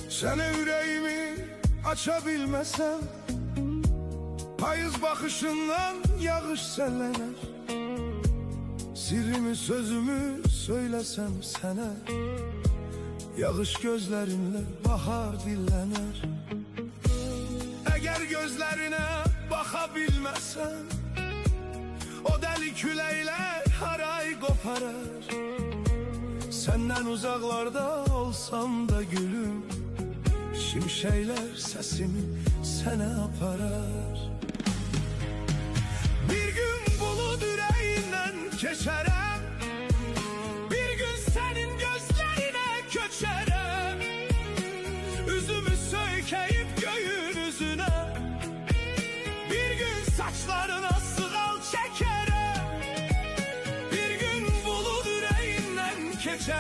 Sana yüreğimi açabilmesem, payız bakışından yağış sellenir. Sirrimi sözümü söylesem sana, yağış gözlerinle bahar dillenir. Eğer gözlerine bakabilmesem, o deli küleyler haray koparar. Senden uzaklarda olsam da gülüm, şimşekler sesimi sana aparar. Bir gün bulut yüreğinden geçerem, bir gün senin gözlerine köçerem. Üzümü söykeyip göğün yüzüne, bir gün saçlarına sığal çekerem. Bir gün bulut yüreğinden geçerem.